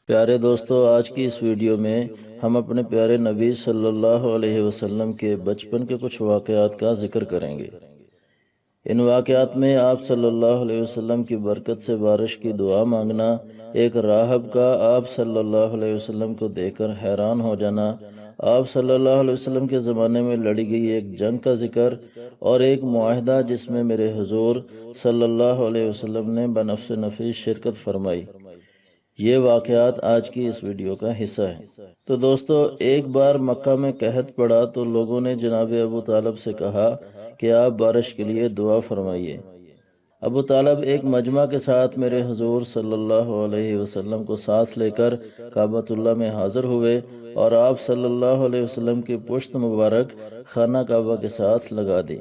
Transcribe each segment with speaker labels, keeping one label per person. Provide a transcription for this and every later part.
Speaker 1: پیارے دوستو، آج کی اس ویڈیو میں ہم اپنے پیارے نبی صلی اللہ علیہ وسلم کے بچپن کے کچھ واقعات کا ذکر کریں گے۔ ان واقعات میں آپ صلی اللہ علیہ وسلم کی برکت سے بارش کی دعا مانگنا، ایک راہب کا آپ صلی اللہ علیہ وسلم کو دیکھ کر حیران ہو جانا، آپ صلی اللہ علیہ وسلم کے زمانے میں لڑی گئی ایک جنگ کا ذکر، اور ایک معاہدہ جس میں میرے حضور صلی اللہ علیہ وسلم نے بنفس نفیس شرکت فرمائی، یہ واقعات آج کی اس ویڈیو کا حصہ ہیں۔ تو دوستو، ایک بار مکہ میں قحط پڑا تو لوگوں نے جناب ابو طالب سے کہا کہ آپ بارش کے لیے دعا فرمائیے۔ ابو طالب ایک مجمع کے ساتھ میرے حضور صلی اللہ علیہ وسلم کو ساتھ لے کر کعبۃ اللہ میں حاضر ہوئے، اور آپ صلی اللہ علیہ وسلم کی پشت مبارک خانہ کعبہ کے ساتھ لگا دی۔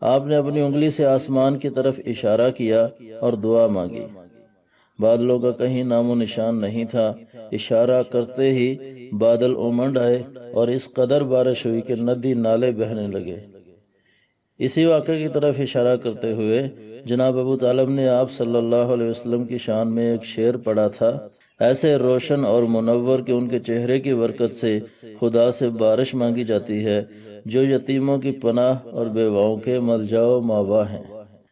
Speaker 1: آپ نے اپنی انگلی سے آسمان کی طرف اشارہ کیا اور دعا مانگی۔ بادلوں کا کہیں نام و نشان نہیں تھا، اشارہ کرتے ہی بادل امنڈ آئے اور اس قدر بارش ہوئی کہ ندی نالے بہنے لگے۔ اسی واقعے کی طرف اشارہ کرتے ہوئے جناب ابو طالب نے آپ صلی اللہ علیہ وسلم کی شان میں ایک شعر پڑھا تھا، ایسے روشن اور منور کہ ان کے چہرے کی برکت سے خدا سے بارش مانگی جاتی ہے، جو یتیموں کی پناہ اور بیواؤں کے ملجا و ماوا ہیں۔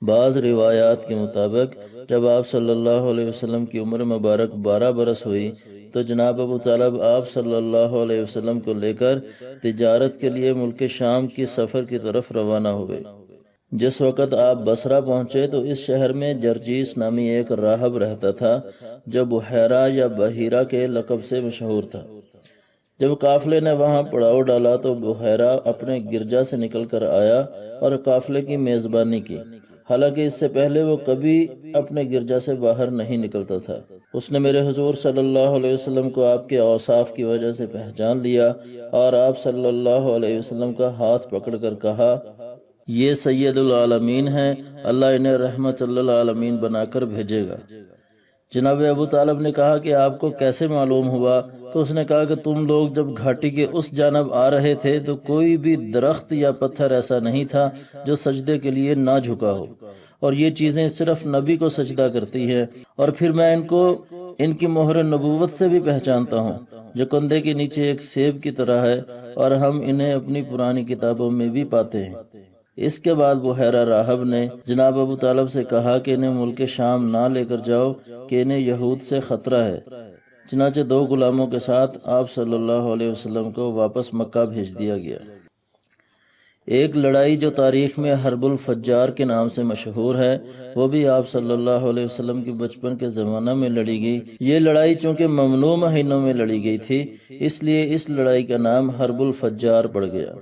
Speaker 1: بعض روایات کے مطابق جب آپ صلی اللہ علیہ وسلم کی عمر مبارک 12 برس ہوئی تو جناب ابو طالب آپ صلی اللہ علیہ وسلم کو لے کر تجارت کے لیے ملک شام کی سفر کی طرف روانہ ہوئے۔ جس وقت آپ بصرہ پہنچے تو اس شہر میں جرجیس نامی ایک راہب رہتا تھا، جو بحیرہ یا بحیرہ کے لقب سے مشہور تھا۔ جب قافلے نے وہاں پڑاؤ ڈالا تو بحیرہ اپنے گرجا سے نکل کر آیا اور قافلے کی میزبانی کی، حالانکہ اس سے پہلے وہ کبھی اپنے گرجا سے باہر نہیں نکلتا تھا۔ اس نے میرے حضور صلی اللہ علیہ وسلم کو آپ کے اوصاف کی وجہ سے پہچان لیا اور آپ صلی اللہ علیہ وسلم کا ہاتھ پکڑ کر کہا، یہ سید العالمین ہیں، اللہ انہیں رحمت للعالمین بنا کر بھیجے گا۔ جناب ابو طالب نے کہا کہ آپ کو کیسے معلوم ہوا؟ تو اس نے کہا کہ تم لوگ جب گھاٹی کے اس جانب آ رہے تھے تو کوئی بھی درخت یا پتھر ایسا نہیں تھا جو سجدے کے لیے نہ جھکا ہو، اور یہ چیزیں صرف نبی کو سجدہ کرتی ہیں، اور پھر میں ان کی مہر نبوت سے بھی پہچانتا ہوں، جو کندھے کے نیچے ایک سیب کی طرح ہے، اور ہم انہیں اپنی پرانی کتابوں میں بھی پاتے ہیں۔ اس کے بعد بحیرہ راہب نے جناب ابو طالب سے کہا کہ انہیں ملک شام نہ لے کر جاؤ، کہ انہیں یہود سے خطرہ ہے۔ چنانچہ 2 غلاموں کے ساتھ آپ صلی اللہ علیہ وسلم کو واپس مکہ بھیج دیا گیا۔ ایک لڑائی جو تاریخ میں حرب الفجار کے نام سے مشہور ہے، وہ بھی آپ صلی اللہ علیہ وسلم کے بچپن کے زمانہ میں لڑی گئی۔ یہ لڑائی چونکہ ممنوع مہینوں میں لڑی گئی تھی، اس لیے اس لڑائی کا نام حرب الفجار پڑ گیا۔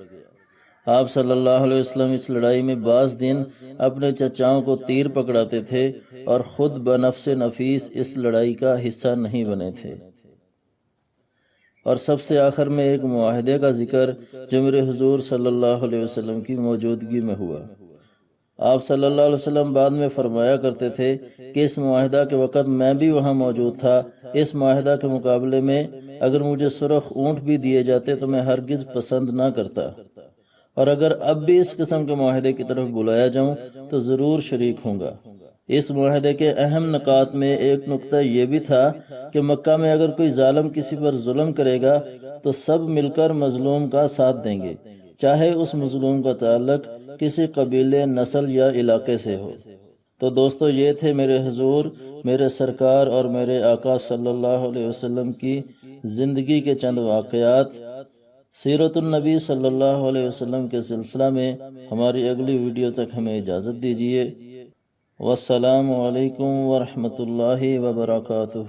Speaker 1: آپ صلی اللہ علیہ وسلم اس لڑائی میں بعض دن اپنے چچاؤں کو تیر پکڑاتے تھے اور خود بنفس نفیس اس لڑائی کا حصہ نہیں بنے تھے۔ اور سب سے آخر میں ایک معاہدے کا ذکر جو میرے حضور صلی اللہ علیہ وسلم کی موجودگی میں ہوا۔ آپ صلی اللہ علیہ وسلم بعد میں فرمایا کرتے تھے کہ اس معاہدہ کے وقت میں بھی وہاں موجود تھا۔ اس معاہدہ کے مقابلے میں اگر مجھے سرخ اونٹ بھی دیے جاتے تو میں ہرگز پسند نہ کرتا، اور اگر اب بھی اس قسم کے معاہدے کی طرف بلایا جاؤں تو ضرور شریک ہوں گا۔ اس معاہدے کے اہم نکات میں ایک نقطہ یہ بھی تھا کہ مکہ میں اگر کوئی ظالم کسی پر ظلم کرے گا تو سب مل کر مظلوم کا ساتھ دیں گے، چاہے اس مظلوم کا تعلق کسی قبیلے، نسل یا علاقے سے ہو۔ تو دوستو، یہ تھے میرے حضور، میرے سرکار اور میرے آقا صلی اللہ علیہ وسلم کی زندگی کے چند واقعات۔ سیرت النبی صلی اللہ علیہ وسلم کے سلسلہ میں ہماری اگلی ویڈیو تک ہمیں اجازت دیجیے۔ والسلام علیکم ورحمۃ اللہ وبرکاتہ۔